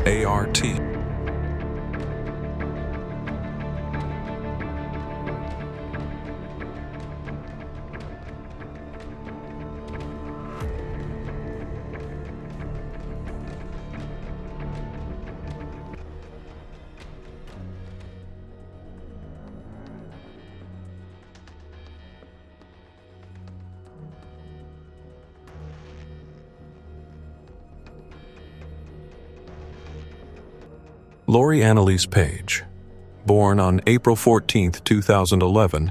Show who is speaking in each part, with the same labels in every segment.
Speaker 1: ART. Lori Analise Paige, born on April 14, 2011,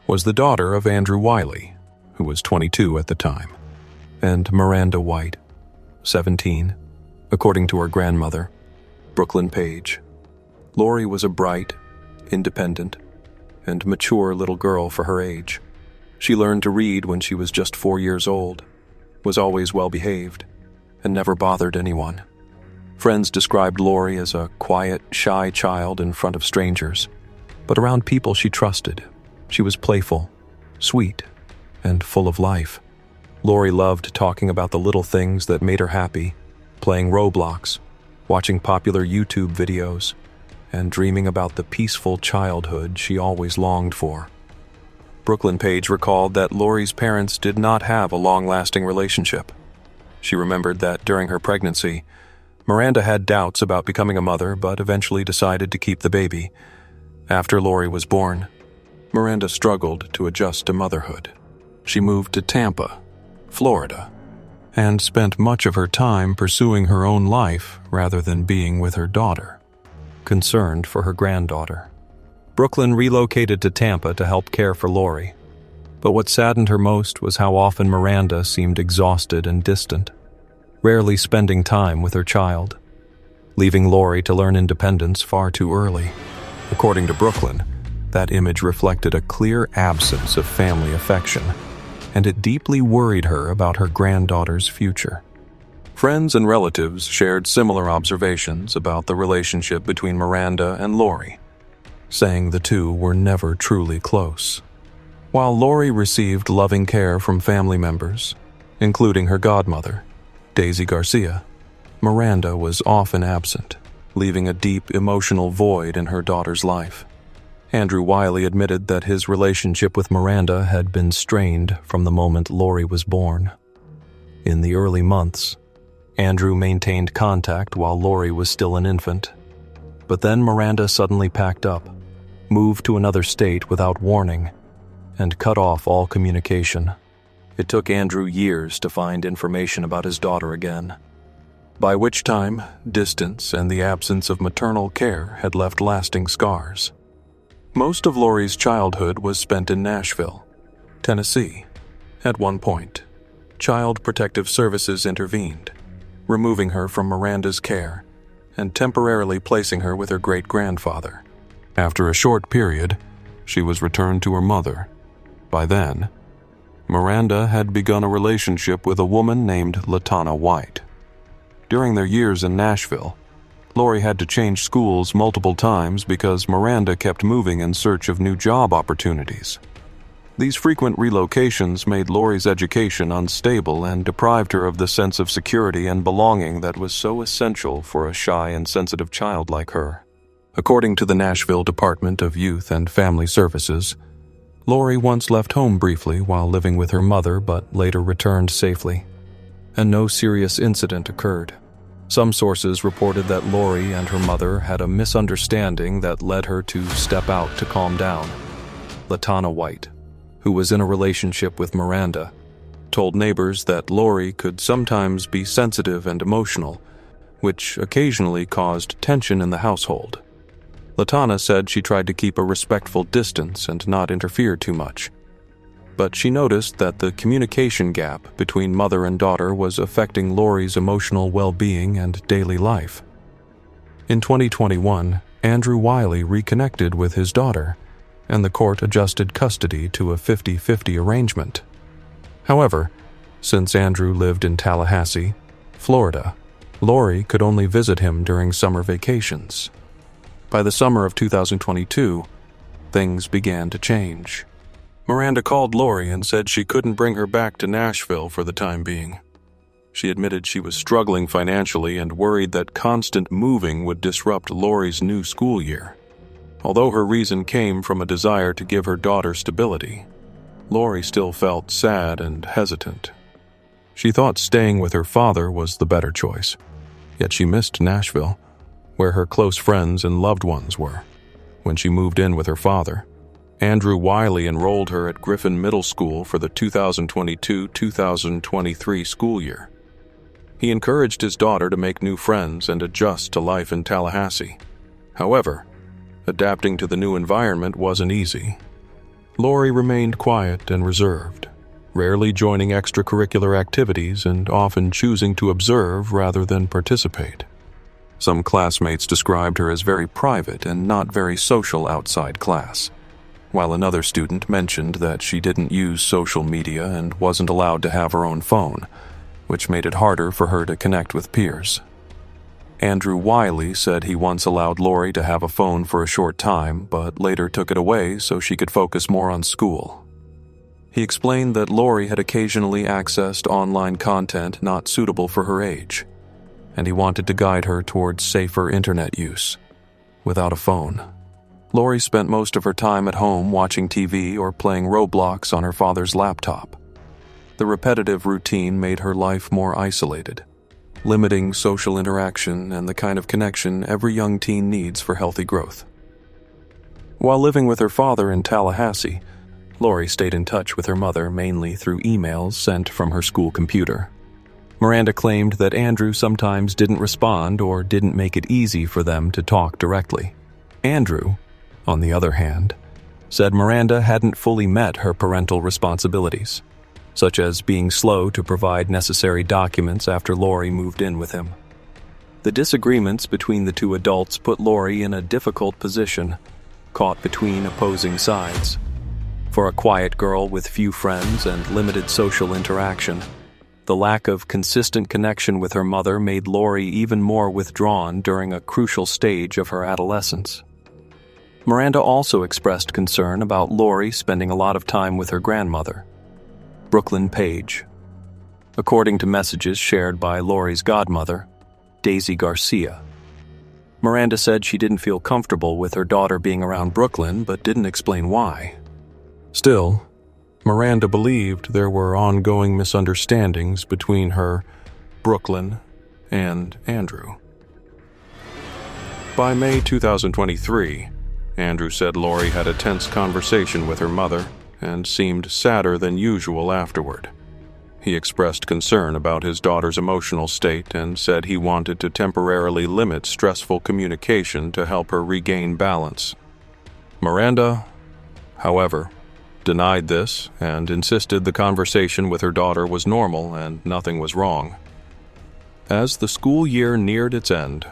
Speaker 1: was the daughter of Andrew Wiley, who was 22 at the time, and Miranda White, 17, according to her grandmother, Brooklyn Paige. Lori was a bright, independent, and mature little girl for her age. She learned to read when she was just 4 years old, was always well-behaved, and never bothered anyone. Friends described Lori as a quiet, shy child in front of strangers, but around people she trusted, she was playful, sweet, and full of life. Lori loved talking about the little things that made her happy, playing Roblox, watching popular YouTube videos, and dreaming about the peaceful childhood she always longed for. Brooklyn Paige recalled that Lori's parents did not have a long-lasting relationship. She remembered that during her pregnancy, Miranda had doubts about becoming a mother, but eventually decided to keep the baby. After Lori was born, Miranda struggled to adjust to motherhood. She moved to Tampa, Florida, and spent much of her time pursuing her own life rather than being with her daughter, concerned for her granddaughter. Brooklyn relocated to Tampa to help care for Lori, but what saddened her most was how often Miranda seemed exhausted and distant, rarely spending time with her child, leaving Lori to learn independence far too early. According to Brooklyn, that image reflected a clear absence of family affection, and it deeply worried her about her granddaughter's future. Friends and relatives shared similar observations about the relationship between Miranda and Lori, saying the two were never truly close. While Lori received loving care from family members, including her godmother, Daisy Garcia, Miranda was often absent, leaving a deep emotional void in her daughter's life. Andrew Wiley admitted that his relationship with Miranda had been strained from the moment Lori was born. In the early months, Andrew maintained contact while Lori was still an infant, but then Miranda suddenly packed up, moved to another state without warning, and cut off all communication. It took Andrew years to find information about his daughter again, by which time distance and the absence of maternal care had left lasting scars. Most of Lori's childhood was spent in Nashville, Tennessee. At one point, Child Protective Services intervened, removing her from Miranda's care and temporarily placing her with her great-grandfather. After a short period, she was returned to her mother. By then, Miranda had begun a relationship with a woman named LaTonna White. During their years in Nashville, Lori had to change schools multiple times because Miranda kept moving in search of new job opportunities. These frequent relocations made Lori's education unstable and deprived her of the sense of security and belonging that was so essential for a shy and sensitive child like her. According to the Nashville Department of Youth and Family Services, Lori once left home briefly while living with her mother but later returned safely, and no serious incident occurred. Some sources reported that Lori and her mother had a misunderstanding that led her to step out to calm down. LaTonna White, who was in a relationship with Miranda, told neighbors that Lori could sometimes be sensitive and emotional, which occasionally caused tension in the household. LaTonna said she tried to keep a respectful distance and not interfere too much, but she noticed that the communication gap between mother and daughter was affecting Lori's emotional well-being and daily life. In 2021, Andrew Wiley reconnected with his daughter, and the court adjusted custody to a 50-50 arrangement. However, since Andrew lived in Tallahassee, Florida, Lori could only visit him during summer vacations. By the summer of 2022, things began to change. Miranda called Lori and said she couldn't bring her back to Nashville for the time being. She admitted she was struggling financially and worried that constant moving would disrupt Lori's new school year. Although her reason came from a desire to give her daughter stability, Lori still felt sad and hesitant. She thought staying with her father was the better choice, yet she missed Nashville, where her close friends and loved ones were. When she moved in with her father, Andrew Wiley enrolled her at Griffin Middle School for the 2022-2023 school year. He encouraged his daughter to make new friends and adjust to life in Tallahassee. However, adapting to the new environment wasn't easy. Lori remained quiet and reserved, rarely joining extracurricular activities and often choosing to observe rather than participate. Some classmates described her as very private and not very social outside class, while another student mentioned that she didn't use social media and wasn't allowed to have her own phone, which made it harder for her to connect with peers. Andrew Wiley said he once allowed Lori to have a phone for a short time, but later took it away so she could focus more on school. He explained that Lori had occasionally accessed online content not suitable for her age, and he wanted to guide her towards safer internet use. Without a phone, Lori spent most of her time at home watching TV or playing Roblox on her father's laptop. The repetitive routine made her life more isolated, limiting social interaction and the kind of connection every young teen needs for healthy growth. While living with her father in Tallahassee, Lori stayed in touch with her mother mainly through emails sent from her school computer. Miranda claimed that Andrew sometimes didn't respond or didn't make it easy for them to talk directly. Andrew, on the other hand, said Miranda hadn't fully met her parental responsibilities, such as being slow to provide necessary documents after Lori moved in with him. The disagreements between the two adults put Lori in a difficult position, caught between opposing sides. For a quiet girl with few friends and limited social interaction, the lack of consistent connection with her mother made Lori even more withdrawn during a crucial stage of her adolescence. Miranda also expressed concern about Lori spending a lot of time with her grandmother, Brooklyn Paige. According to messages shared by Lori's godmother, Daisy Garcia, Miranda said she didn't feel comfortable with her daughter being around Brooklyn but didn't explain why. Still, Miranda believed there were ongoing misunderstandings between her, Brooklyn, and Andrew. By May 2023, Andrew said Lori had a tense conversation with her mother and seemed sadder than usual afterward. He expressed concern about his daughter's emotional state and said he wanted to temporarily limit stressful communication to help her regain balance. Miranda, however, denied this and insisted the conversation with her daughter was normal and nothing was wrong. As the school year neared its end,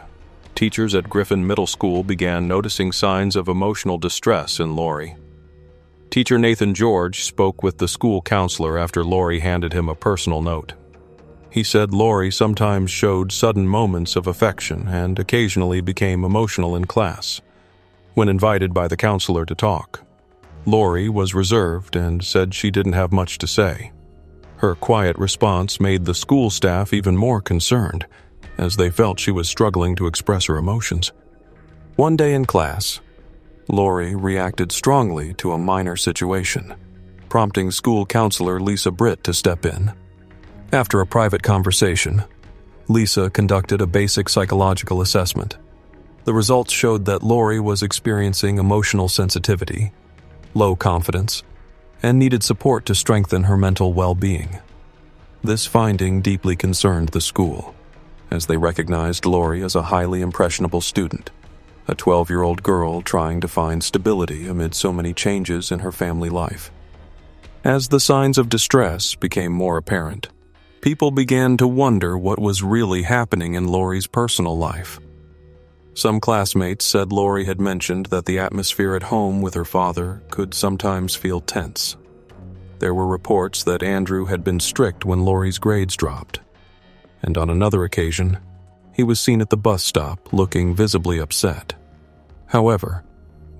Speaker 1: teachers at Griffin Middle School began noticing signs of emotional distress in Lori. Teacher Nathan George spoke with the school counselor after Lori handed him a personal note. He said Lori sometimes showed sudden moments of affection and occasionally became emotional in class. When invited by the counselor to talk, Lori was reserved and said she didn't have much to say. Her quiet response made the school staff even more concerned, as they felt she was struggling to express her emotions. One day in class, Lori reacted strongly to a minor situation, prompting school counselor Lisa Britt to step in. After a private conversation, Lisa conducted a basic psychological assessment. The results showed that Lori was experiencing emotional sensitivity, low confidence, and needed support to strengthen her mental well-being. This finding deeply concerned the school, as they recognized Lori as a highly impressionable student, a 12-year-old girl trying to find stability amid so many changes in her family life. As the signs of distress became more apparent, people began to wonder what was really happening in Lori's personal life. Some classmates said Lori had mentioned that the atmosphere at home with her father could sometimes feel tense. There were reports that Andrew had been strict when Lori's grades dropped, and on another occasion, he was seen at the bus stop looking visibly upset. However,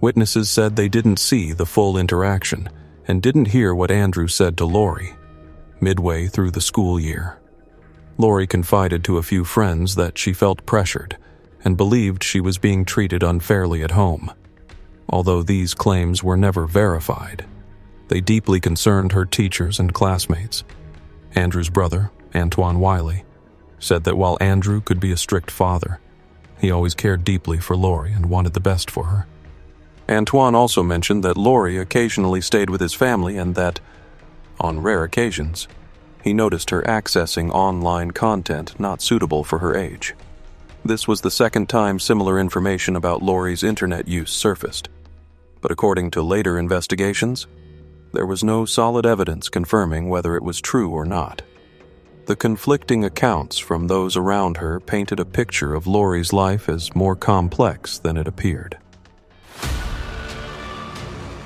Speaker 1: witnesses said they didn't see the full interaction and didn't hear what Andrew said to Lori midway through the school year. Lori confided to a few friends that she felt pressured and believed she was being treated unfairly at home. Although these claims were never verified, they deeply concerned her teachers and classmates. Andrew's brother, Antoine Wiley, said that while Andrew could be a strict father, he always cared deeply for Lori and wanted the best for her. Antoine also mentioned that Lori occasionally stayed with his family and that, on rare occasions, he noticed her accessing online content not suitable for her age. This was the second time similar information about Lori's internet use surfaced, but according to later investigations, there was no solid evidence confirming whether it was true or not. The conflicting accounts from those around her painted a picture of Lori's life as more complex than it appeared.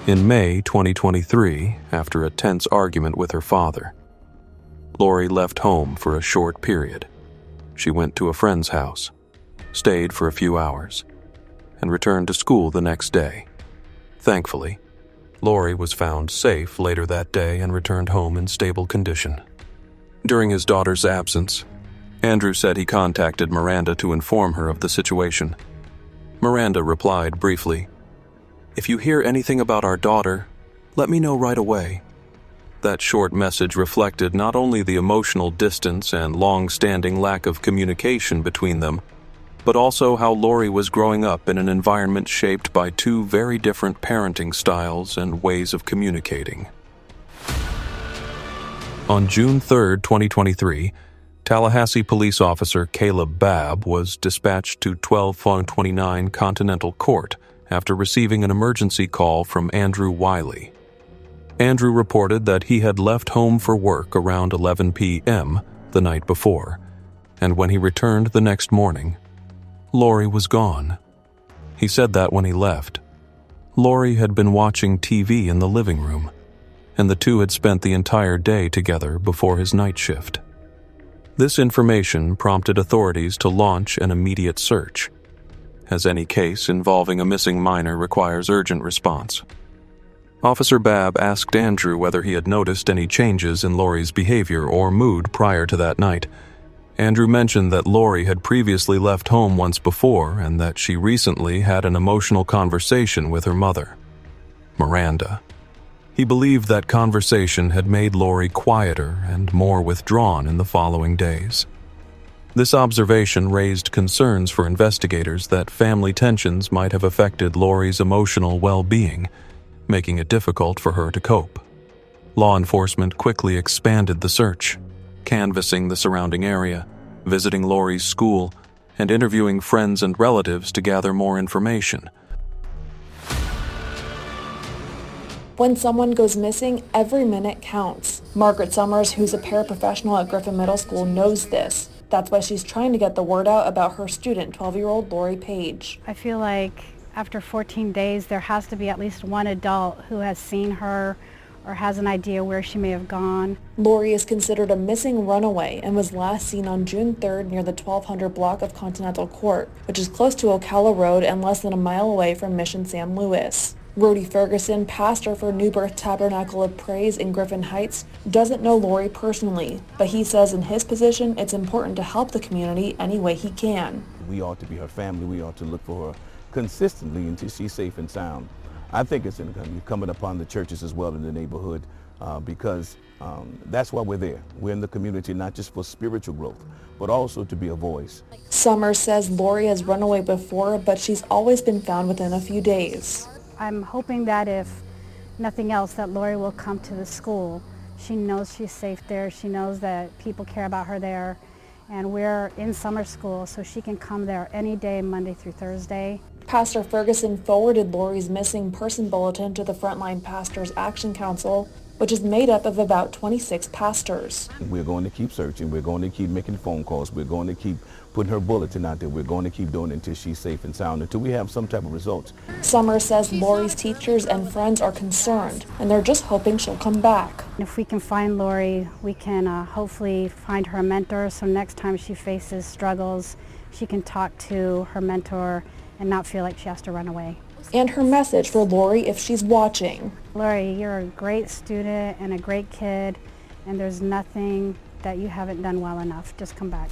Speaker 1: In May 2023, after a tense argument with her father, Lori left home for a short period. She went to a friend's house, stayed for a few hours, and returned to school the next day. Thankfully, Lori was found safe later that day and returned home in stable condition. During his daughter's absence, Andrew said he contacted Miranda to inform her of the situation. Miranda replied briefly, "If you hear anything about our daughter, let me know right away." That short message reflected not only the emotional distance and long-standing lack of communication between them, but also how Lori was growing up in an environment shaped by two very different parenting styles and ways of communicating. On June 3, 2023, Tallahassee police officer Caleb Babb was dispatched to 1229 Continental Court after receiving an emergency call from Andrew Wiley. Andrew reported that he had left home for work around 11 p.m. the night before, and when he returned the next morning, Lori was gone. He said that when he left, Lori had been watching TV in the living room, and the two had spent the entire day together before his night shift. This information prompted authorities to launch an immediate search, as any case involving a missing minor requires urgent response. Officer Babb asked Andrew whether he had noticed any changes in Lori's behavior or mood prior to that night. Andrew mentioned that Lori had previously left home once before and that she recently had an emotional conversation with her mother, Miranda. He believed that conversation had made Lori quieter and more withdrawn in the following days. This observation raised concerns for investigators that family tensions might have affected Lori's emotional well-being, making it difficult for her to cope. Law enforcement quickly expanded the search, canvassing the surrounding area, visiting Lori's school, and interviewing friends and relatives to gather more information.
Speaker 2: When someone goes missing, every minute counts. Margaret Summers, who's a paraprofessional at Griffin Middle School, knows this. That's why she's trying to get the word out about her student, 12-year-old Lori Paige.
Speaker 3: I feel like after 14 days, there has to be at least one adult who has seen her or has an idea where she may have gone.
Speaker 2: Lori is considered a missing runaway and was last seen on June 3rd near the 1200 block of Continental Court, which is close to Ocala Road and less than a mile away from Mission San Luis. Rody Ferguson, pastor for New Birth Tabernacle of Praise in Griffin Heights, doesn't know Lori personally, but he says in his position it's important to help the community any way he can.
Speaker 4: We ought to be her family. We ought to look for her consistently until she's safe and sound. I think it's incumbent upon the churches as well in the neighborhood because that's why we're there. We're in the community not just for spiritual growth, but also to be a voice.
Speaker 2: Summers says Lori has run away before, but she's always been found within a few days.
Speaker 3: I'm hoping that if nothing else, that Lori will come to the school. She knows she's safe there. She knows that people care about her there. And we're in summer school, so she can come there any day, Monday through Thursday.
Speaker 2: Pastor Ferguson forwarded Lori's missing person bulletin to the Frontline Pastors Action Council, which is made up of about 26 pastors.
Speaker 4: We're going to keep searching. We're going to keep making phone calls. We're going to keep putting her bulletin out there. We're going to keep doing it until she's safe and sound, until we have some type of results.
Speaker 2: Summers says Lori's teachers and friends are concerned, and they're just hoping she'll come back.
Speaker 3: If we can find Lori, we can hopefully find her a mentor, so next time she faces struggles, she can talk to her mentor and not feel like she has to run away.
Speaker 2: And her message for Lori if she's watching.
Speaker 3: Lori, you're a great student and a great kid, and there's nothing that you haven't done well enough. Just come back.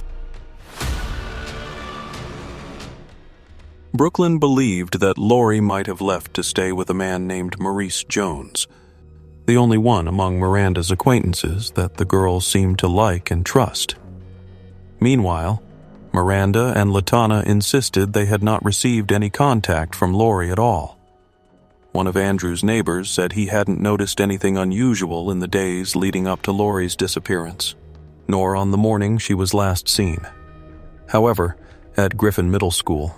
Speaker 1: Brooklyn believed that Lori might have left to stay with a man named Maurice Jones, the only one among Miranda's acquaintances that the girl seemed to like and trust. Meanwhile, Miranda and LaTana insisted they had not received any contact from Lori at all. One of Andrew's neighbors said he hadn't noticed anything unusual in the days leading up to Lori's disappearance, nor on the morning she was last seen. However, at Griffin Middle School,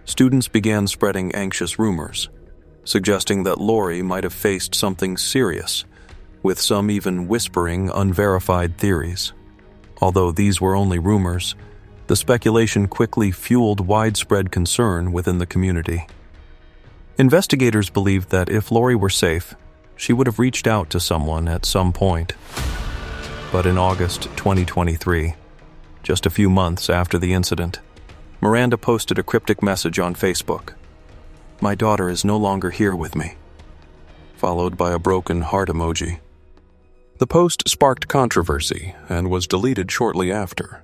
Speaker 1: students began spreading anxious rumors, suggesting that Lori might have faced something serious, with some even whispering unverified theories. Although these were only rumors, the speculation quickly fueled widespread concern within the community. Investigators believed that if Lori were safe, she would have reached out to someone at some point. But in August 2023, just a few months after the incident, Miranda posted a cryptic message on Facebook. "My daughter is no longer here with me," followed by a broken heart emoji. The post sparked controversy and was deleted shortly after,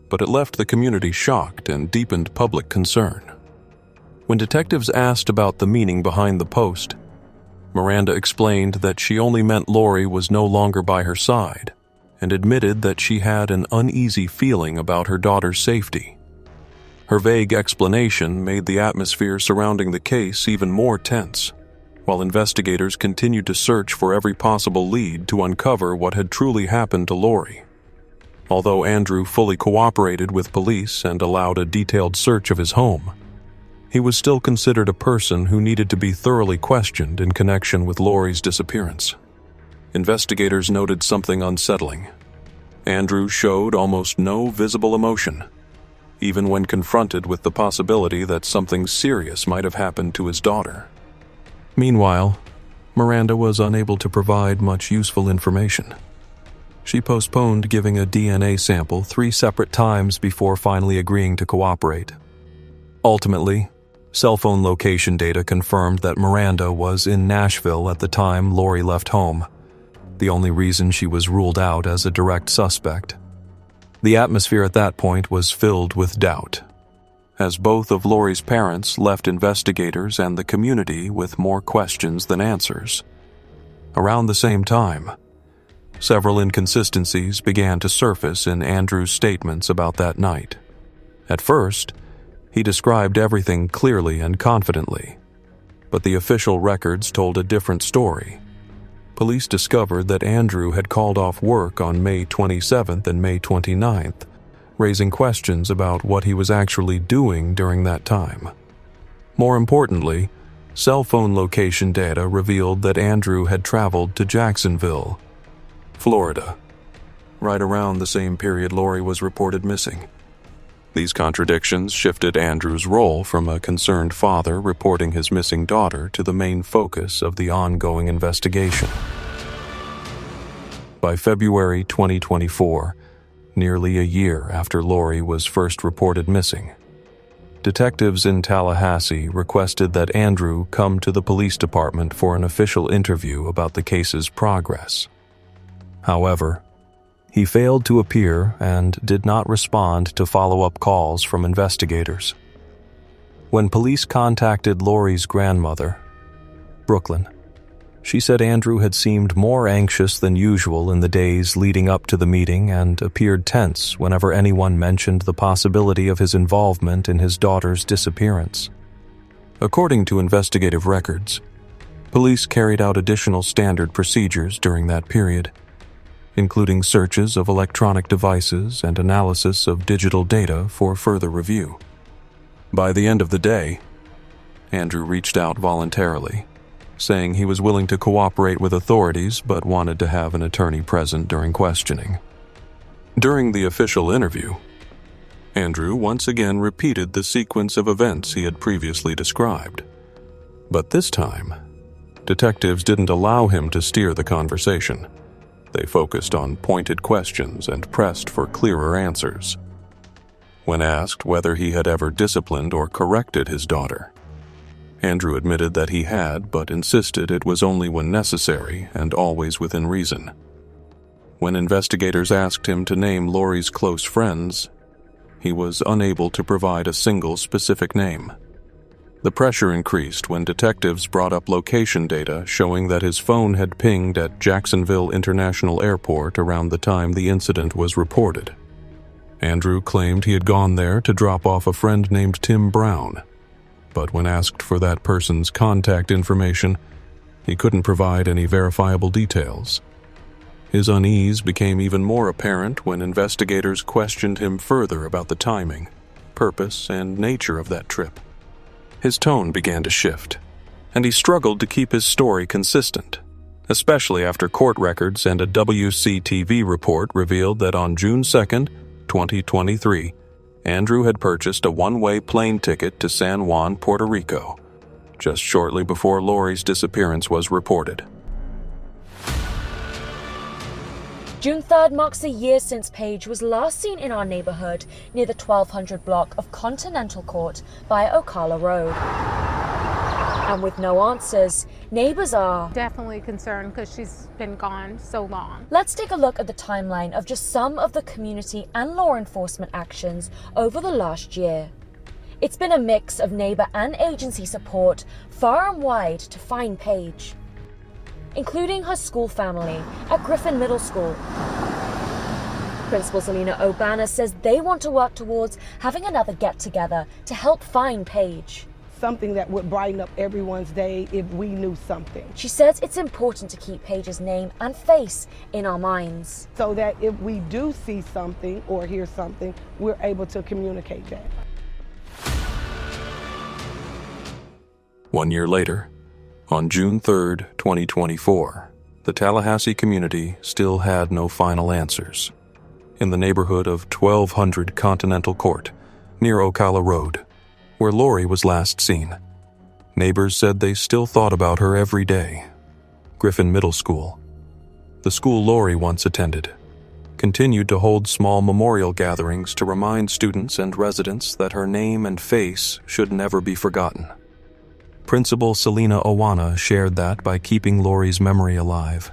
Speaker 1: but it left the community shocked and deepened public concern. When detectives asked about the meaning behind the post, Miranda explained that she only meant Lori was no longer by her side and admitted that she had an uneasy feeling about her daughter's safety. Her vague explanation made the atmosphere surrounding the case even more tense, while investigators continued to search for every possible lead to uncover what had truly happened to Lori. Although Andrew fully cooperated with police and allowed a detailed search of his home, he was still considered a person who needed to be thoroughly questioned in connection with Lori's disappearance. Investigators noted something unsettling. Andrew showed almost no visible emotion, even when confronted with the possibility that something serious might have happened to his daughter. Meanwhile, Miranda was unable to provide much useful information. She postponed giving a DNA sample 3 separate times before finally agreeing to cooperate. Ultimately, cell phone location data confirmed that Miranda was in Nashville at the time Lori left home, the only reason she was ruled out as a direct suspect. The atmosphere at that point was filled with doubt, as both of Lori's parents left investigators and the community with more questions than answers. Around the same time, several inconsistencies began to surface in Andrew's statements about that night. At first, he described everything clearly and confidently, but the official records told a different story. Police discovered that Andrew had called off work on May 27th and May 29th, raising questions about what he was actually doing during that time. More importantly, cell phone location data revealed that Andrew had traveled to Jacksonville, Florida, right around the same period Lori was reported missing. These contradictions shifted Andrew's role from a concerned father reporting his missing daughter to the main focus of the ongoing investigation. By February 2024, nearly a year after Lori was first reported missing, detectives in Tallahassee requested that Andrew come to the police department for an official interview about the case's progress. However, he failed to appear and did not respond to follow-up calls from investigators. When police contacted Lori's grandmother, Brooklyn, she said Andrew had seemed more anxious than usual in the days leading up to the meeting and appeared tense whenever anyone mentioned the possibility of his involvement in his daughter's disappearance. According to investigative records, police carried out additional standard procedures during that period, including searches of electronic devices and analysis of digital data for further review. By the end of the day, Andrew reached out voluntarily, saying he was willing to cooperate with authorities but wanted to have an attorney present during questioning. During the official interview, Andrew once again repeated the sequence of events he had previously described. But this time, detectives didn't allow him to steer the conversation. They focused on pointed questions and pressed for clearer answers. When asked whether he had ever disciplined or corrected his daughter, Andrew admitted that he had, but insisted it was only when necessary and always within reason. When investigators asked him to name Lori's close friends, he was unable to provide a single specific name. The pressure increased when detectives brought up location data showing that his phone had pinged at Jacksonville International Airport around the time the incident was reported. Andrew claimed he had gone there to drop off a friend named Tim Brown, but when asked for that person's contact information, he couldn't provide any verifiable details. His unease became even more apparent when investigators questioned him further about the timing, purpose, and nature of that trip. His tone began to shift, and he struggled to keep his story consistent, especially after court records and a WCTV report revealed that on June 2nd, 2023, Andrew had purchased a one-way plane ticket to San Juan, Puerto Rico, just shortly before Lori's disappearance was reported.
Speaker 5: June 3rd marks a year since Paige was last seen in our neighborhood near the 1200 block of Continental Court by Ocala Road. And with no answers, neighbors are
Speaker 6: definitely concerned because she's been gone so long.
Speaker 5: Let's take a look at the timeline of just some of the community and law enforcement actions over the last year. It's been a mix of neighbor and agency support far and wide to find Paige, including her school family at Griffin Middle School. Principal Selena O'Banner says they want to work towards having another get-together to help find Paige.
Speaker 7: Something that would brighten up everyone's day if we knew something.
Speaker 5: She says it's important to keep Paige's name and face in our minds,
Speaker 7: So that if we do see something or hear something, we're able to communicate that.
Speaker 1: 1 year later, on June 3rd, 2024, the Tallahassee community still had no final answers. In the neighborhood of 1200 Continental Court, near Ocala Road, where Lori was last seen, neighbors said they still thought about her every day. Griffin Middle School, the school Lori once attended, continued to hold small memorial gatherings to remind students and residents that her name and face should never be forgotten. Principal Selena Owana shared that by keeping Lori's memory alive,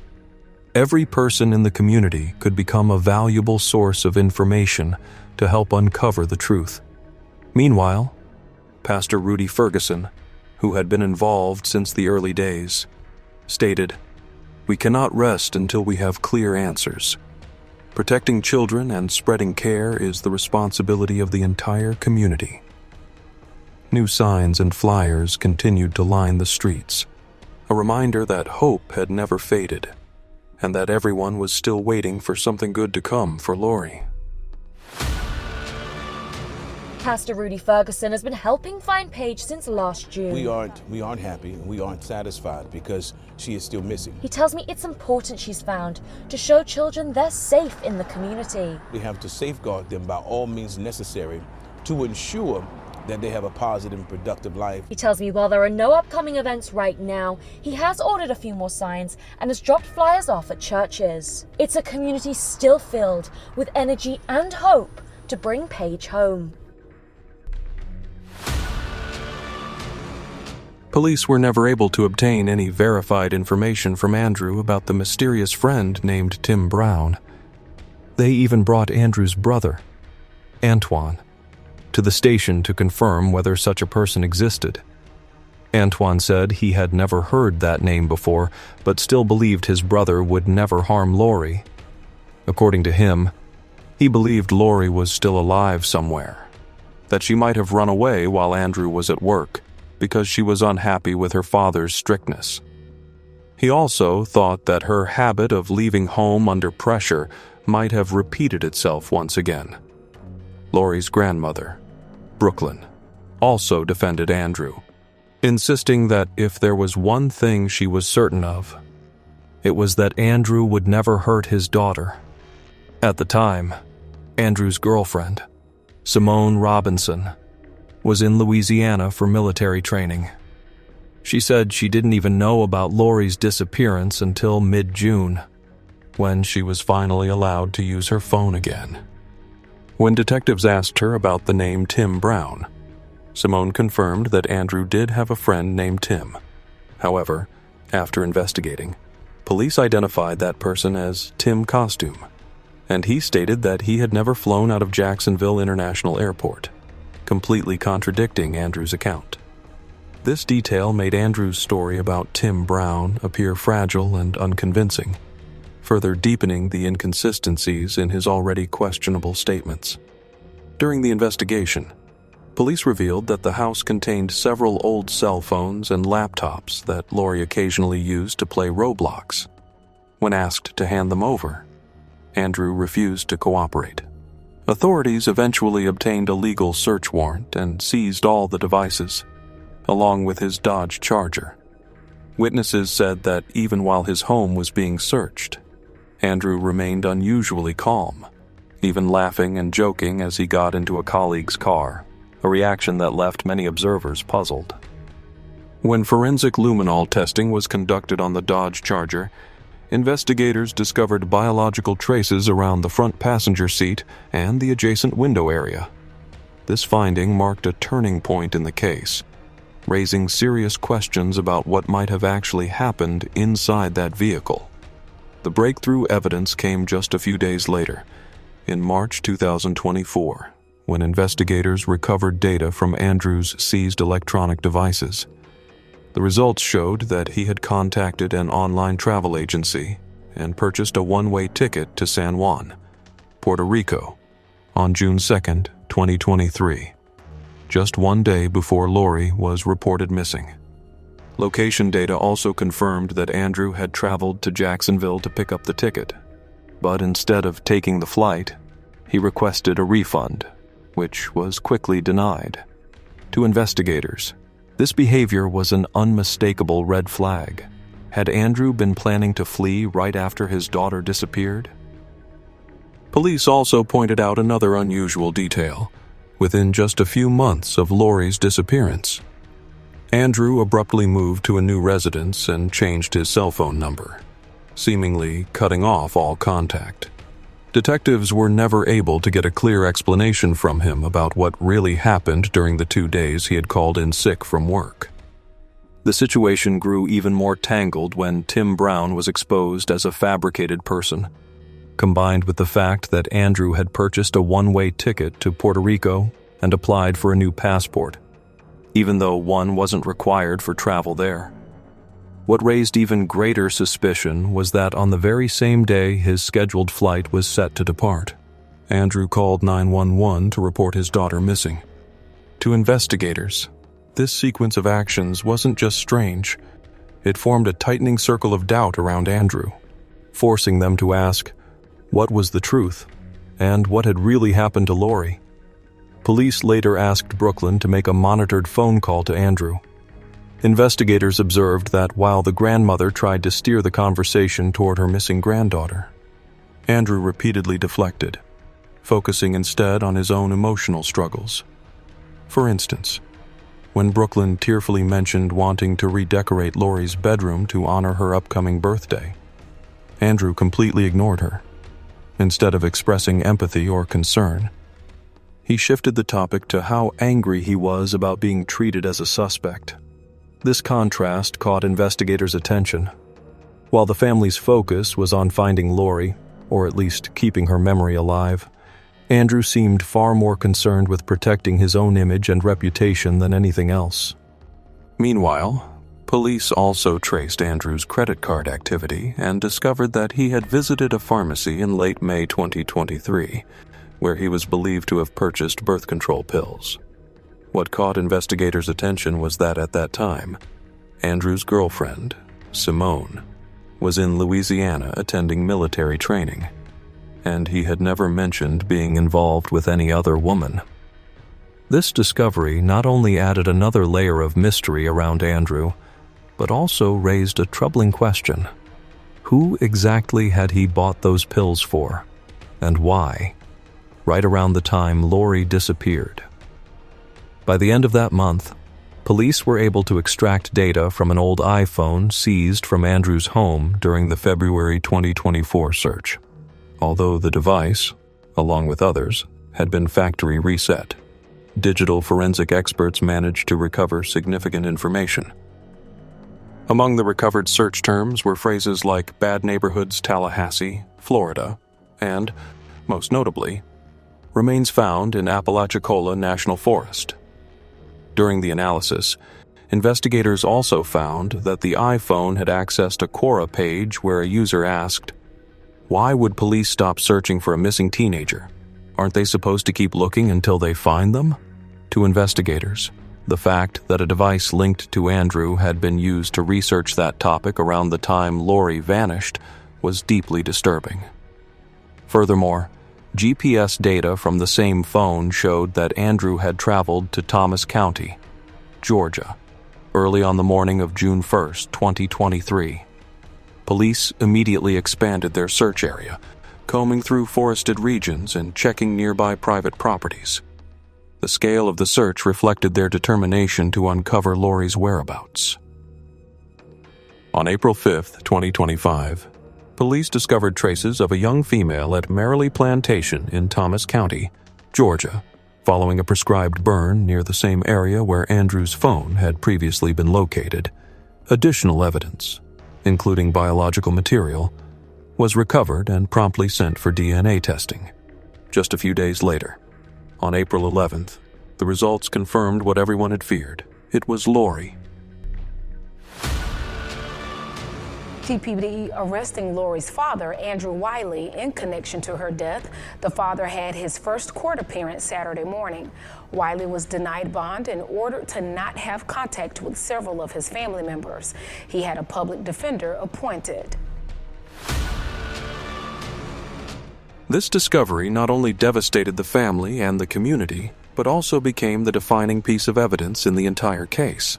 Speaker 1: every person in the community could become a valuable source of information to help uncover the truth. Meanwhile, Pastor Rudy Ferguson, who had been involved since the early days, stated, "We cannot rest until we have clear answers. Protecting children and spreading care is the responsibility of the entire community." New signs and flyers continued to line the streets, a reminder that hope had never faded, and that everyone was still waiting for something good to come for Lori.
Speaker 5: Pastor Rudy Ferguson has been helping find Paige since last June.
Speaker 4: We aren't happy and we aren't satisfied because she is still missing.
Speaker 5: He tells me it's important she's found to show children they're safe in the community.
Speaker 4: We have to safeguard them by all means necessary to ensure that they have a positive and productive life.
Speaker 5: He tells me while there are no upcoming events right now, he has ordered a few more signs and has dropped flyers off at churches. It's a community still filled with energy and hope to bring Paige home.
Speaker 1: Police were never able to obtain any verified information from Andrew about the mysterious friend named Tim Brown. They even brought Andrew's brother, Antoine, to the station to confirm whether such a person existed. Antoine said he had never heard that name before, but still believed his brother would never harm Lori. According to him, he believed Lori was still alive somewhere, that she might have run away while Andrew was at work because she was unhappy with her father's strictness. He also thought that her habit of leaving home under pressure might have repeated itself once again. Lori's grandmother, Brooklyn, also defended Andrew, insisting that if there was one thing she was certain of, it was that Andrew would never hurt his daughter. At the time, Andrew's girlfriend, Simone Robinson, was in Louisiana for military training. She said she didn't even know about Lori's disappearance until mid-June, when she was finally allowed to use her phone again. When detectives asked her about the name Tim Brown, Simone confirmed that Andrew did have a friend named Tim. However, after investigating, Police identified that person as Tim Costume, and he stated that he had never flown out of Jacksonville International Airport, completely contradicting Andrew's account. This detail made Andrew's story about Tim Brown appear fragile and unconvincing, further deepening the inconsistencies in his already questionable statements. During the investigation, police revealed that the house contained several old cell phones and laptops that Lori occasionally used to play Roblox. When asked to hand them over, Andrew refused to cooperate. Authorities eventually obtained a legal search warrant and seized all the devices, along with his Dodge Charger. Witnesses said that even while his home was being searched, Andrew remained unusually calm, even laughing and joking as he got into a colleague's car, a reaction that left many observers puzzled. When forensic luminol testing was conducted on the Dodge Charger, investigators discovered biological traces around the front passenger seat and the adjacent window area. This finding marked a turning point in the case, raising serious questions about what might have actually happened inside that vehicle. The breakthrough evidence came just a few days later, in March 2024, when investigators recovered data from Andrew's seized electronic devices. The results showed that he had contacted an online travel agency and purchased a one-way ticket to San Juan, Puerto Rico, on June 2, 2023, just one day before Lori was reported missing. Location data also confirmed that Andrew had traveled to Jacksonville to pick up the ticket, but instead of taking the flight, he requested a refund, which was quickly denied. To investigators, this behavior was an unmistakable red flag. Had Andrew been planning to flee right after his daughter disappeared? Police also pointed out another unusual detail. Within just a few months of Lori's disappearance, Andrew abruptly moved to a new residence and changed his cell phone number, seemingly cutting off all contact. Detectives were never able to get a clear explanation from him about what really happened during the 2 days he had called in sick from work. The situation grew even more tangled when Tim Brown was exposed as a fabricated person, combined with the fact that Andrew had purchased a one-way ticket to Puerto Rico and applied for a new passport, even though one wasn't required for travel there. What raised even greater suspicion was that on the very same day his scheduled flight was set to depart, Andrew called 911 to report his daughter missing. To investigators, this sequence of actions wasn't just strange, it formed a tightening circle of doubt around Andrew, forcing them to ask, what was the truth, and what had really happened to Lori? Police later asked Brooklyn to make a monitored phone call to Andrew. Investigators observed that while the grandmother tried to steer the conversation toward her missing granddaughter, Andrew repeatedly deflected, focusing instead on his own emotional struggles. For instance, when Brooklyn tearfully mentioned wanting to redecorate Lori's bedroom to honor her upcoming birthday, Andrew completely ignored her. Instead of expressing empathy or concern, he shifted the topic to how angry he was about being treated as a suspect. This contrast caught investigators' attention. While the family's focus was on finding Lori, or at least keeping her memory alive, Andrew seemed far more concerned with protecting his own image and reputation than anything else. Meanwhile, police also traced Andrew's credit card activity and discovered that he had visited a pharmacy in late May 2023, where he was believed to have purchased birth control pills. What caught investigators' attention was that at that time, Andrew's girlfriend, Simone, was in Louisiana attending military training, and he had never mentioned being involved with any other woman. This discovery not only added another layer of mystery around Andrew, but also raised a troubling question. Who exactly had he bought those pills for, and why? Right around the time Lori disappeared. By the end of that month, police were able to extract data from an old iPhone seized from Andrew's home during the February 2024 search. Although the device, along with others, had been factory reset, digital forensic experts managed to recover significant information. Among the recovered search terms were phrases like Bad Neighborhoods Tallahassee, Florida, and, most notably, remains found in Apalachicola National Forest. During the analysis, investigators also found that the iPhone had accessed a Quora page where a user asked, "Why would police stop searching for a missing teenager? Aren't they supposed to keep looking until they find them?" To investigators, the fact that a device linked to Andrew had been used to research that topic around the time Lori vanished was deeply disturbing. Furthermore, GPS data from the same phone showed that Andrew had traveled to Thomas County, Georgia, early on the morning of June 1st, 2023. Police immediately expanded their search area, combing through forested regions and checking nearby private properties. The scale of the search reflected their determination to uncover Lori's whereabouts. On April 5th, 2025, police discovered traces of a young female at Merrily Plantation in Thomas County, Georgia, following a prescribed burn near the same area where Andrew's phone had previously been located. Additional evidence, including biological material, was recovered and promptly sent for DNA testing. Just a few days later, on April 11th, the results confirmed what everyone had feared. It was Lori.
Speaker 8: TPD arresting Lori's father, Andrew Wiley, in connection to her death. The father had his first court appearance Saturday morning. Wiley was denied bond and ordered to not have contact with several of his family members. He had a public defender appointed.
Speaker 1: This discovery not only devastated the family and the community, but also became the defining piece of evidence in the entire case.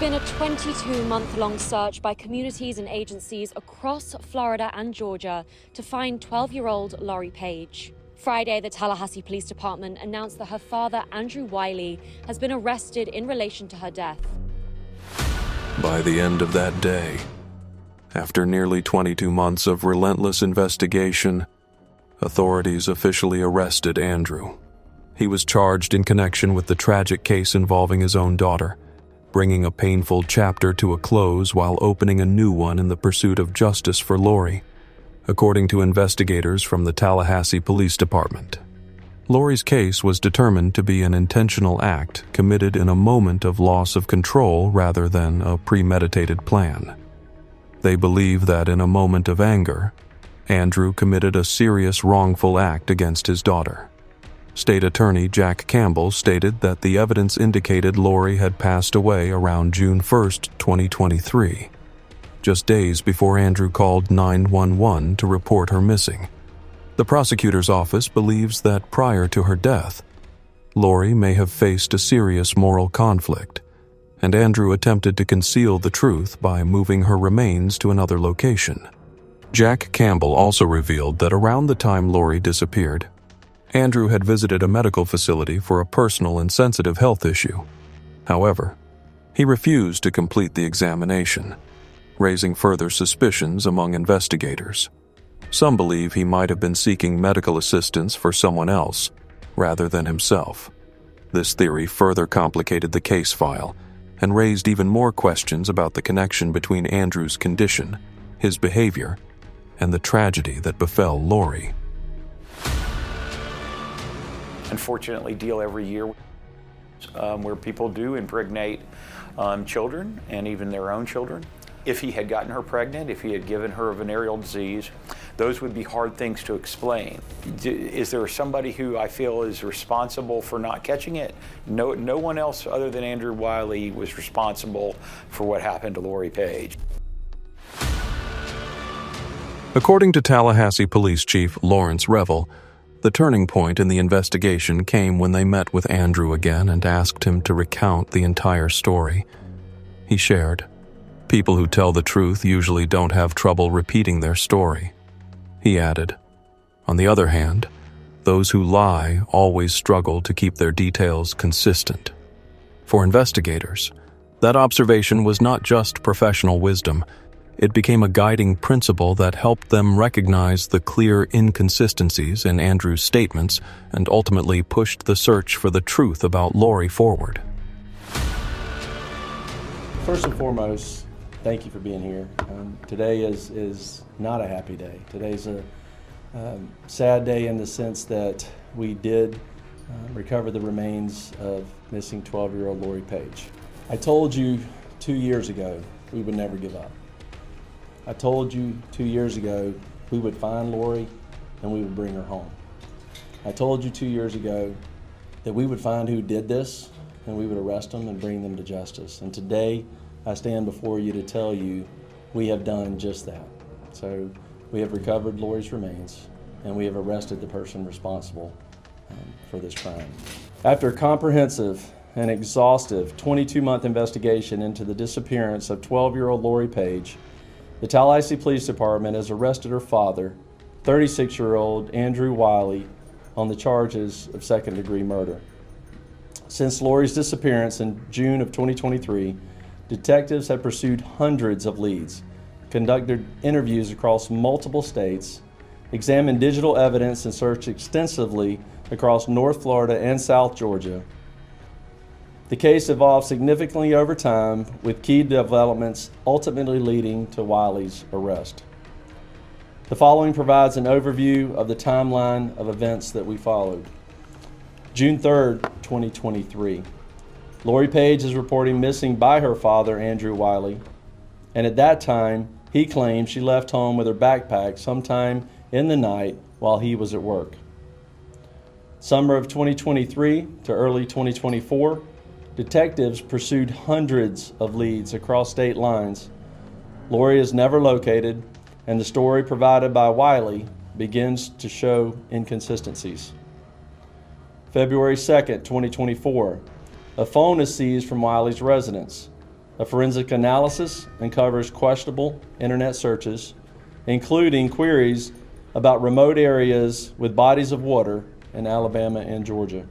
Speaker 5: Been a 22-month-long search by communities and agencies across Florida and Georgia to find 12-year-old Lori Paige. Friday, the Tallahassee Police Department announced that her father, Andrew Wiley, has been arrested in relation to her death.
Speaker 1: By the end of that day, after nearly 22 months of relentless investigation, authorities officially arrested Andrew. He was charged in connection with the tragic case involving his own daughter, bringing a painful chapter to a close while opening a new one in the pursuit of justice for Lori, according to investigators from the Tallahassee Police Department. Lori's case was determined to be an intentional act committed in a moment of loss of control rather than a premeditated plan. They believe that in a moment of anger, Andrew committed a serious wrongful act against his daughter. State Attorney Jack Campbell stated that the evidence indicated Lori had passed away around June 1st, 2023, just days before Andrew called 911 to report her missing. The prosecutor's office believes that prior to her death, Lori may have faced a serious moral conflict, and Andrew attempted to conceal the truth by moving her remains to another location. Jack Campbell also revealed that around the time Lori disappeared, Andrew had visited a medical facility for a personal and sensitive health issue. However, he refused to complete the examination, raising further suspicions among investigators. Some believe he might have been seeking medical assistance for someone else, rather than himself. This theory further complicated the case file and raised even more questions about the connection between Andrew's condition, his behavior, and the tragedy that befell Lori.
Speaker 9: Unfortunately, deal every year where people do impregnate children and even their own children. If he had gotten her pregnant, if he had given her a venereal disease, those would be hard things to explain. Is there somebody who I feel is responsible for not catching it? No one else other than Andrew Wiley was responsible for what happened to Lori Paige.
Speaker 1: According to Tallahassee Police Chief Lawrence Revel, the turning point in the investigation came when they met with Andrew again and asked him to recount the entire story. He shared, "People who tell the truth usually don't have trouble repeating their story." He added, "On the other hand, those who lie always struggle to keep their details consistent." For investigators, that observation was not just professional wisdom. It became a guiding principle that helped them recognize the clear inconsistencies in Andrew's statements and ultimately pushed the search for the truth about Lori forward.
Speaker 10: First and foremost, thank you for being here. Today is not a happy day. Today's a sad day in the sense that we did recover the remains of missing 12-year-old Lori Paige. I told you 2 years ago we would never give up. I told you 2 years ago we would find Lori and we would bring her home. I told you 2 years ago that we would find who did this and we would arrest them and bring them to justice. And today, I stand before you to tell you we have done just that. So we have recovered Lori's remains and we have arrested the person responsible for this crime. After a comprehensive and exhaustive 22-month investigation into the disappearance of 12-year-old Lori Paige, the Tallahassee Police Department has arrested her father, 36-year-old Andrew Wiley, on the charges of second-degree murder. Since Lori's disappearance in June of 2023, detectives have pursued hundreds of leads, conducted interviews across multiple states, examined digital evidence, and searched extensively across North Florida and South Georgia. The case evolved significantly over time, with key developments ultimately leading to Wiley's arrest. The following provides an overview of the timeline of events that we followed. June 3rd, 2023. Lori Paige is reporting missing by her father, Andrew Wiley, and at that time, he claimed she left home with her backpack sometime in the night while he was at work. Summer of 2023 to early 2024, detectives pursued hundreds of leads across state lines. Lori is never located, and the story provided by Wiley begins to show inconsistencies. February 2nd, 2024, a phone is seized from Wiley's residence. A forensic analysis uncovers questionable internet searches, including queries about remote areas with bodies of water in Alabama and Georgia.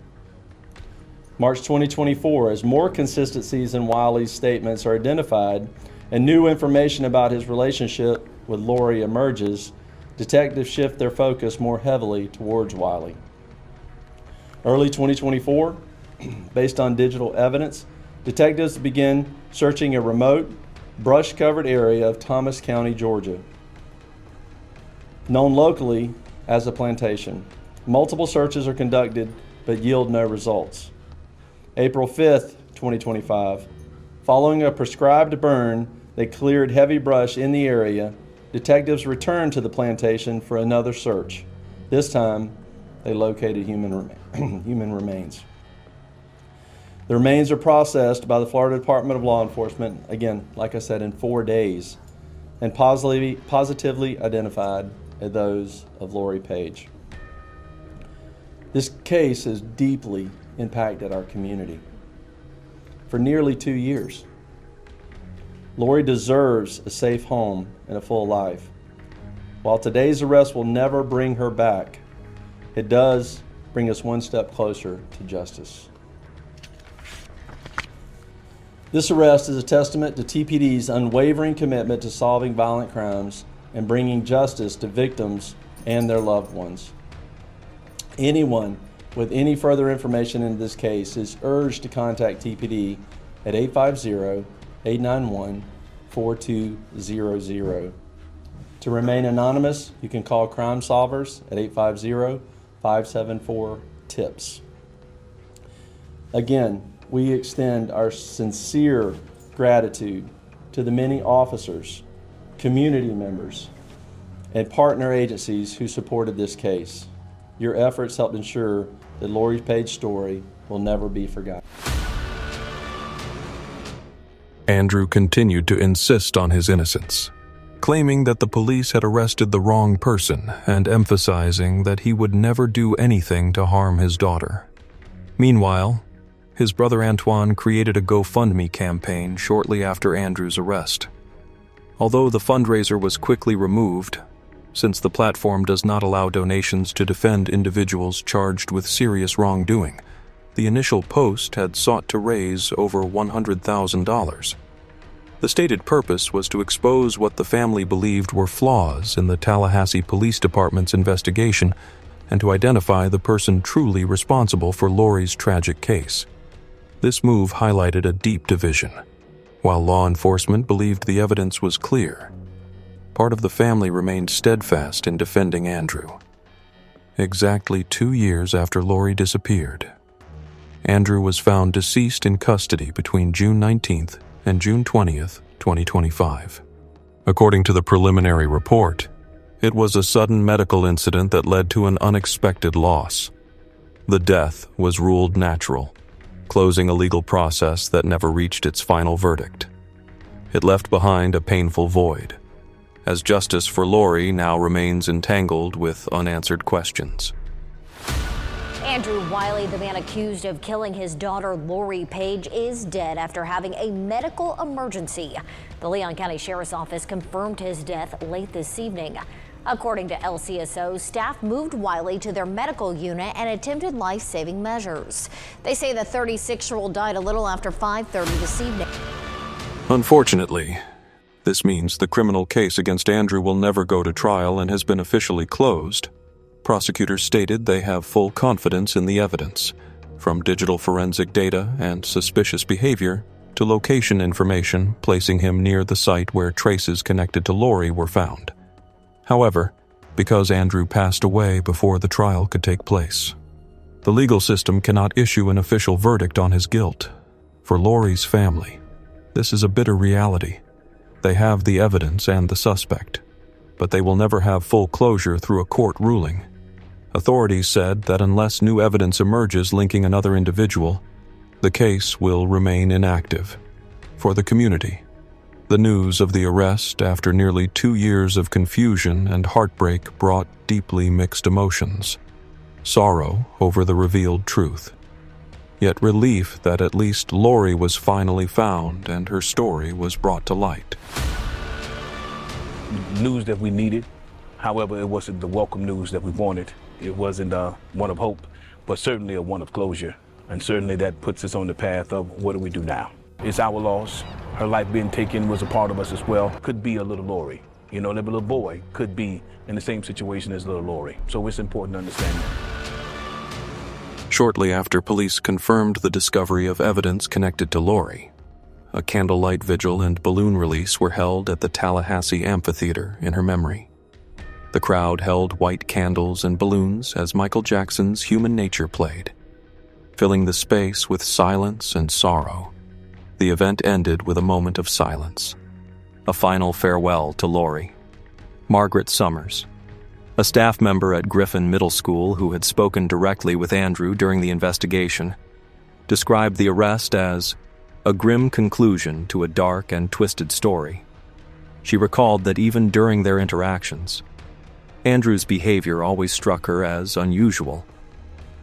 Speaker 10: March 2024, as more consistencies in Wiley's statements are identified and new information about his relationship with Lori emerges, detectives shift their focus more heavily towards Wiley. Early 2024, based on digital evidence, detectives begin searching a remote, brush-covered area of Thomas County, Georgia, known locally as a plantation. Multiple searches are conducted but yield no results. April 5th, 2025, following a prescribed burn that cleared heavy brush in the area, detectives returned to the plantation for another search. This time, they located human remains. The remains are processed by the Florida Department of Law Enforcement, again, like I said, in 4 days, and positively identified as those of Lori Paige. This case has deeply impacted our community for nearly 2 years. Lori deserves a safe home and a full life. While today's arrest will never bring her back, it does bring us one step closer to justice. This arrest is a testament to TPD's unwavering commitment to solving violent crimes and bringing justice to victims and their loved ones. Anyone with any further information in this case is urged to contact TPD at 850-891-4200. To remain anonymous, you can call Crime Solvers at 850-574-TIPS. Again, we extend our sincere gratitude to the many officers, community members, and partner agencies who supported this case. Your efforts helped ensure that Lori Paige's story will never be forgotten.
Speaker 1: Andrew continued to insist on his innocence, claiming that the police had arrested the wrong person and emphasizing that he would never do anything to harm his daughter. Meanwhile, his brother Antoine created a GoFundMe campaign shortly after Andrew's arrest. Although the fundraiser was quickly removed, since the platform does not allow donations to defend individuals charged with serious wrongdoing, the initial post had sought to raise over $100,000. The stated purpose was to expose what the family believed were flaws in the Tallahassee Police Department's investigation and to identify the person truly responsible for Lori's tragic case. This move highlighted a deep division. While law enforcement believed the evidence was clear, part of the family remained steadfast in defending Andrew. Exactly 2 years after Lori disappeared, Andrew was found deceased in custody between June 19th and June 20th, 2025. According to the preliminary report, it was a sudden medical incident that led to an unexpected loss. The death was ruled natural, closing a legal process that never reached its final verdict. It left behind a painful void, as justice for Lori now remains entangled with unanswered questions.
Speaker 11: Andrew Wiley, the man accused of killing his daughter Lori Paige, is dead after having a medical emergency. The Leon County Sheriff's Office confirmed his death late this evening. According to LCSO, staff moved Wiley to their medical unit and attempted life-saving measures. They say the 36-year-old died a little after 5:30 this evening.
Speaker 1: Unfortunately, this means the criminal case against Andrew will never go to trial and has been officially closed. Prosecutors stated they have full confidence in the evidence, from digital forensic data and suspicious behavior to location information placing him near the site where traces connected to Lori were found. However, because Andrew passed away before the trial could take place, the legal system cannot issue an official verdict on his guilt. For Lori's family, this is a bitter reality. They have the evidence and the suspect, but they will never have full closure through a court ruling. Authorities said that unless new evidence emerges linking another individual, the case will remain inactive. For the community, the news of the arrest after nearly 2 years of confusion and heartbreak brought deeply mixed emotions. Sorrow over the revealed truth, yet relief that at least Lori was finally found and her story was brought to light.
Speaker 4: News that we needed. However, it wasn't the welcome news that we wanted. It wasn't one of hope, but certainly a one of closure. And certainly that puts us on the path of what do we do now? It's our loss. Her life being taken was a part of us as well. Could be a little Lori. You know, that little boy could be in the same situation as little Lori. So it's important to understand that.
Speaker 1: Shortly after police confirmed the discovery of evidence connected to Lori, a candlelight vigil and balloon release were held at the Tallahassee Amphitheater in her memory. The crowd held white candles and balloons as Michael Jackson's Human Nature played, filling the space with silence and sorrow. The event ended with a moment of silence, a final farewell to Lori. Margaret Summers, a staff member at Griffin Middle School who had spoken directly with Andrew during the investigation, described the arrest as a grim conclusion to a dark and twisted story. She recalled that even during their interactions, Andrew's behavior always struck her as unusual,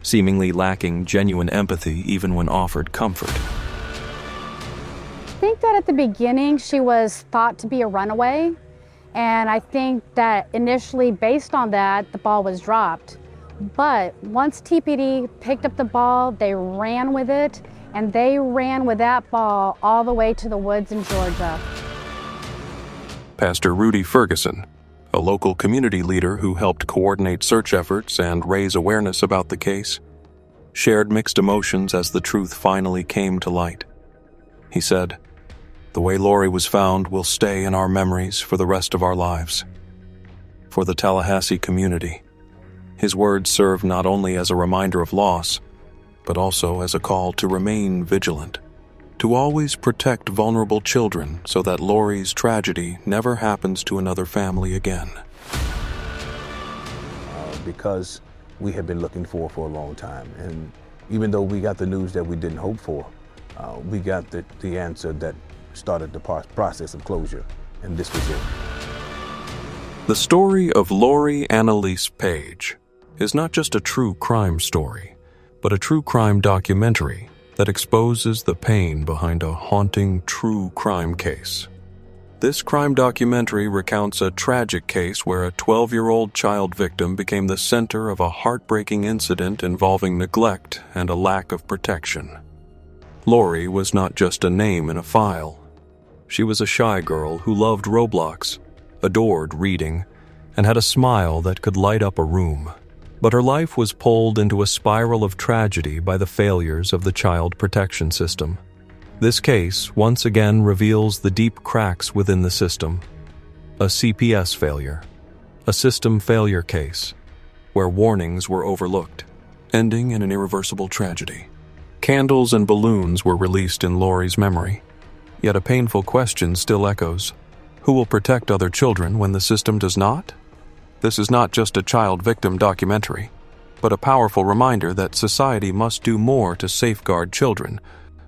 Speaker 1: seemingly lacking genuine empathy even when offered comfort.
Speaker 3: I think that at the beginning she was thought to be a runaway, and I think that initially based on that the ball was dropped. But once TPD picked up the ball, they ran with it, and they ran with that ball all the way to the woods in Georgia.
Speaker 1: Pastor Rudy Ferguson, a local community leader who helped coordinate search efforts and raise awareness about the case, shared mixed emotions as the truth finally came to light. He said, "The way Lori was found will stay in our memories for the rest of our lives." For the Tallahassee community, his words serve not only as a reminder of loss, but also as a call to remain vigilant, to always protect vulnerable children so that Lori's tragedy never happens to another family again.
Speaker 4: Because we have been looking for a long time, and even though we got the news that we didn't hope for, we got the answer that started the process of closure, and this was it.
Speaker 1: The story of Lori Analise Paige is not just a true crime story, but a true crime documentary that exposes the pain behind a haunting true crime case. This crime documentary recounts a tragic case where a 12-year-old child victim became the center of a heartbreaking incident involving neglect and a lack of protection. Lori was not just a name in a file. She was a shy girl who loved Roblox, adored reading, and had a smile that could light up a room. But her life was pulled into a spiral of tragedy by the failures of the child protection system. This case once again reveals the deep cracks within the system. A CPS failure, a system failure case, where warnings were overlooked, ending in an irreversible tragedy. Candles and balloons were released in Lori's memory, yet a painful question still echoes. Who will protect other children when the system does not? This is not just a child victim documentary, but a powerful reminder that society must do more to safeguard children,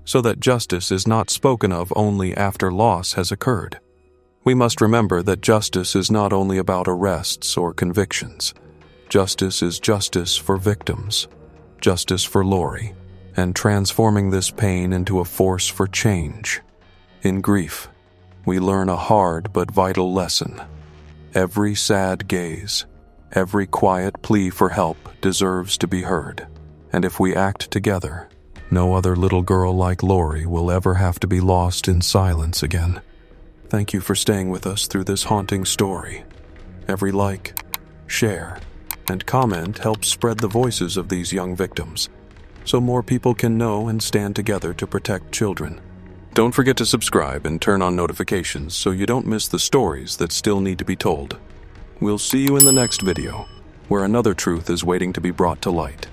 Speaker 1: so that justice is not spoken of only after loss has occurred. We must remember that justice is not only about arrests or convictions. Justice is justice for victims, justice for Lori, and transforming this pain into a force for change. In grief, we learn a hard but vital lesson. Every sad gaze, every quiet plea for help deserves to be heard. And if we act together, no other little girl like Lori will ever have to be lost in silence again. Thank you for staying with us through this haunting story. Every like, share, and comment helps spread the voices of these young victims, so more people can know and stand together to protect children. Don't forget to subscribe and turn on notifications so you don't miss the stories that still need to be told. We'll see you in the next video, where another truth is waiting to be brought to light.